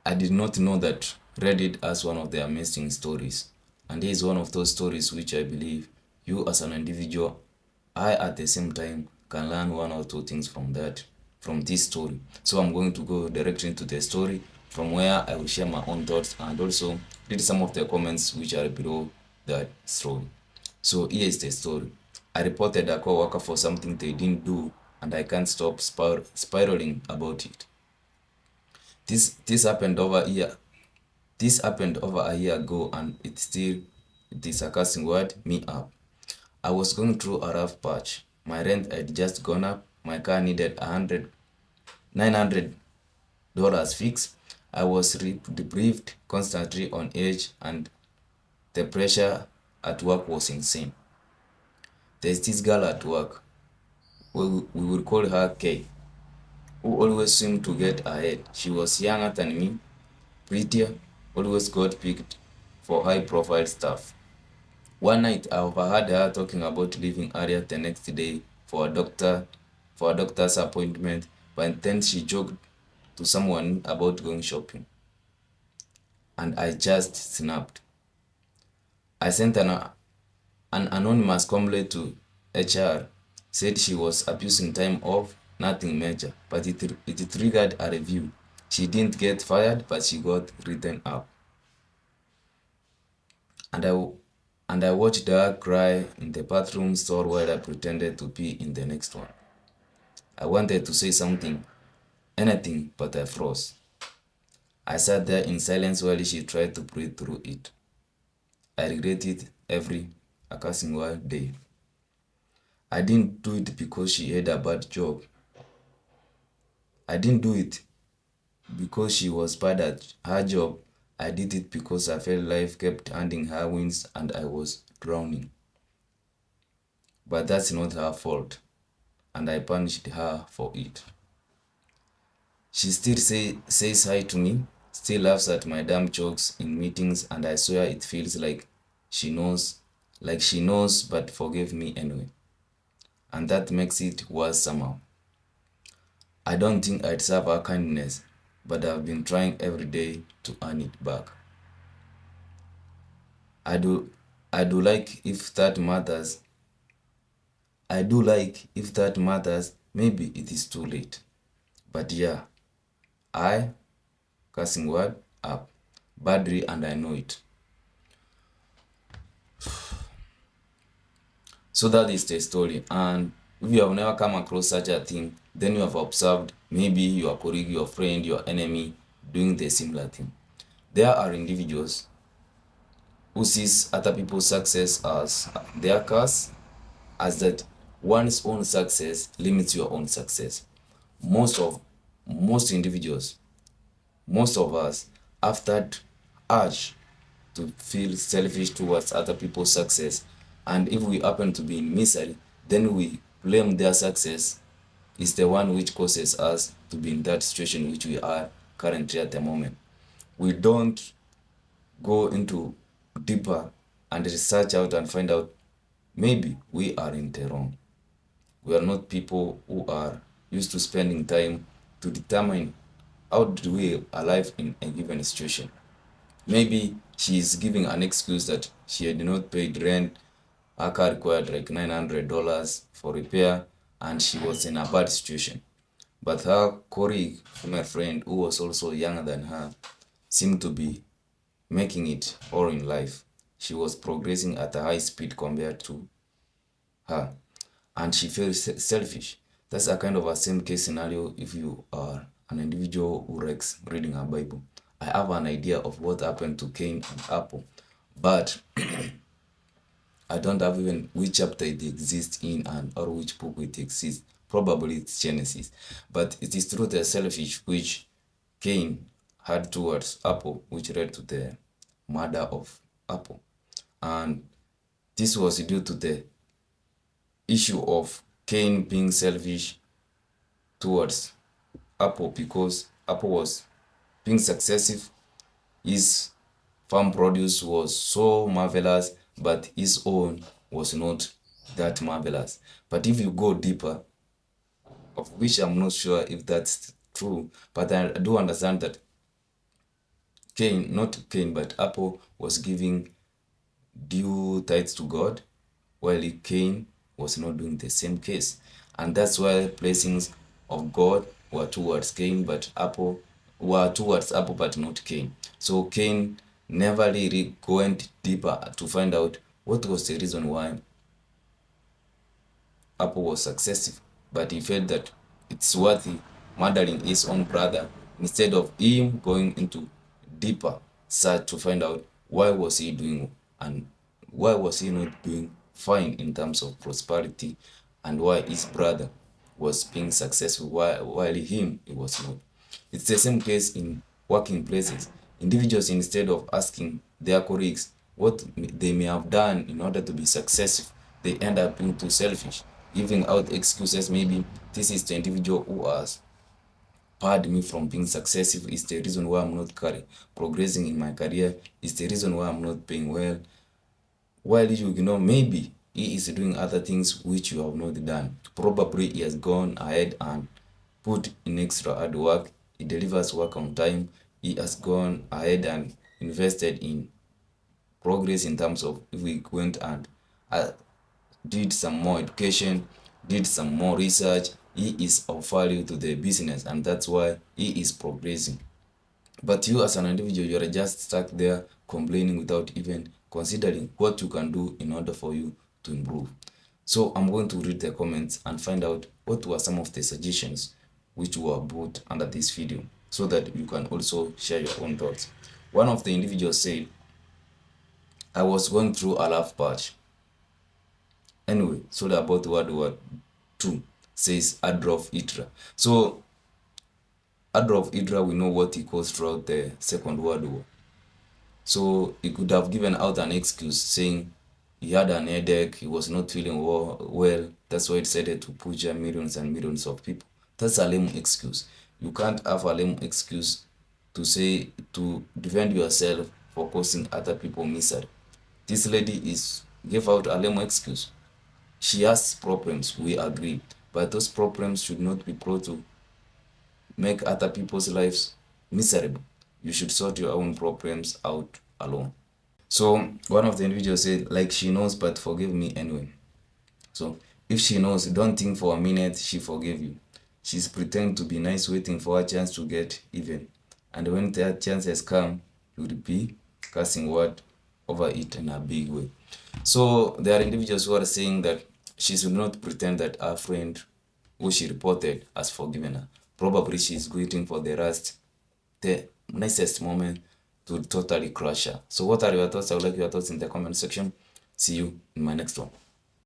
I did not know that Reddit has one of the amazing stories. And here is one of those stories which I believe you as an individual, I at the same time can learn one or two things from this story. So I'm going to go directly into the story from where I will share my own thoughts and also read some of the comments which are below that story. So here is the story. I reported a co-worker for something they didn't do and I can't stop spiraling about it. This happened over here. This happened over a year ago and the sarcastic word me up. I was going through a rough patch. My rent had just gone up. My car needed $900 fixed. I was debriefed, constantly on edge, and the pressure at work was insane. There's this girl at work, we would call her Kay, who always seemed to get ahead. She was younger than me, prettier, always got picked for high profile stuff. One night I overheard her talking about leaving earlier the next day for a doctor's appointment, but then she joked to someone about going shopping. And I just snapped. I sent an anonymous complaint to HR, said she was abusing time off, nothing major, but it triggered a review. She didn't get fired, but she got written up. And I watched her cry in the bathroom stall while I pretended to pee in the next one. I wanted to say something, anything, but I froze. I sat there in silence while she tried to breathe through it. I regret it every accusing word day. I didn't do it because she had a bad job. I didn't do it because she was bad at her job. I did it because I felt life kept handing her wins and I was drowning. But that's not her fault, and I punished her for it. She still says hi to me, still laughs at my damn jokes in meetings, and I swear it feels she knows, like she knows, but forgave me anyway. And that makes it worse somehow. I don't think I deserve her kindness, but I've been trying every day to earn it back. I do like if that matters. I do like if that matters, maybe it is too late. But yeah, I, cursing word, up. Badly and I know it. So that is the story. And if you have never come across such a thing, then you have observed maybe your colleague, your friend, your enemy doing the similar thing. There are individuals who sees other people's success as their curse, as that one's own success limits your own success. Most individuals, most of us have that urge to feel selfish towards other people's success, and if we happen to be in misery, then we blame their success is the one which causes us to be in that situation which we are currently at the moment. We don't go into deeper and research out and find out maybe we are in the wrong. We are not people who are used to spending time to determine how do we alive in a given situation. Maybe she is giving an excuse that she had not paid rent, her car required like $900 for repair, and she was in a bad situation. But her colleague, female friend, who was also younger than her, seemed to be making it all in life. She was progressing at a high speed compared to her, and she feels selfish. That's a kind of a same case scenario if you are an individual who likes reading a Bible. I have an idea of what happened to Cain and Apple, but I don't have even which chapter it exists in and or which book it exists. Probably it's Genesis. But it is through the selfish which Cain had towards Apple, which led to the murder of Apple. And this was due to the issue of Cain being selfish towards Apple because Apple was being successive. His farm produce was so marvelous, but his own was not that marvelous. But if you go deeper, of which I'm not sure if that's true, but I do understand that not Cain, but Apple was giving due tithes to God, while Cain was not doing the same case. And that's why blessings of God were towards Cain, but Apple were towards Apple, but not Cain. So Cain never really went deeper to find out what was the reason why Apple was successful, but he felt that it's worthy murdering his own brother instead of him going into deeper search to find out why was he doing and why was he not doing fine in terms of prosperity, and why his brother was being successful while him he was not. It's the same case in working places. Individuals, instead of asking their colleagues what they may have done in order to be successful, they end up being too selfish, giving out excuses. Maybe this is the individual who has barred me from being successful, is the reason why I'm not progressing in my career, is the reason why I'm not paying well, while you know maybe he is doing other things which you have not done. Probably he has gone ahead and put in extra hard work, he delivers work on time, he has gone ahead and invested in progress in terms of if we went and uh, did some more education, did some more research, he is of value to the business, and that's why he is progressing. But you as an individual, you are just stuck there complaining without even considering what you can do in order for you to improve. So I'm going to read the comments and find out what were some of the suggestions which were put under this video, so that you can also share your own thoughts. One of the individuals said, I was going through a love patch. Anyway, so about World War II, says Adolf Hitler. So Adolf Hitler, we know what he caused throughout the Second World War. So he could have given out an excuse saying he had an headache, he was not feeling well, that's why he decided to butcher millions and millions of people. That's a lame excuse. You can't have a lame excuse to say to defend yourself for causing other people misery. This lady gave out a lame excuse. She has problems, we agree, but those problems should not be brought to make other people's lives miserable. You should sort your own problems out alone. So one of the individuals said, like she knows, but forgive me anyway. So if she knows, don't think for a minute she forgave you. She's pretending to be nice, waiting for a chance to get even. And when that chance has come, you will be casting word over it in a big way. So there are individuals who are saying that she should not pretend that her friend who she reported has forgiven her. Probably she's waiting for the nicest moment to totally crush her. So what are your thoughts? I would like your thoughts in the comment section. See you in my next one.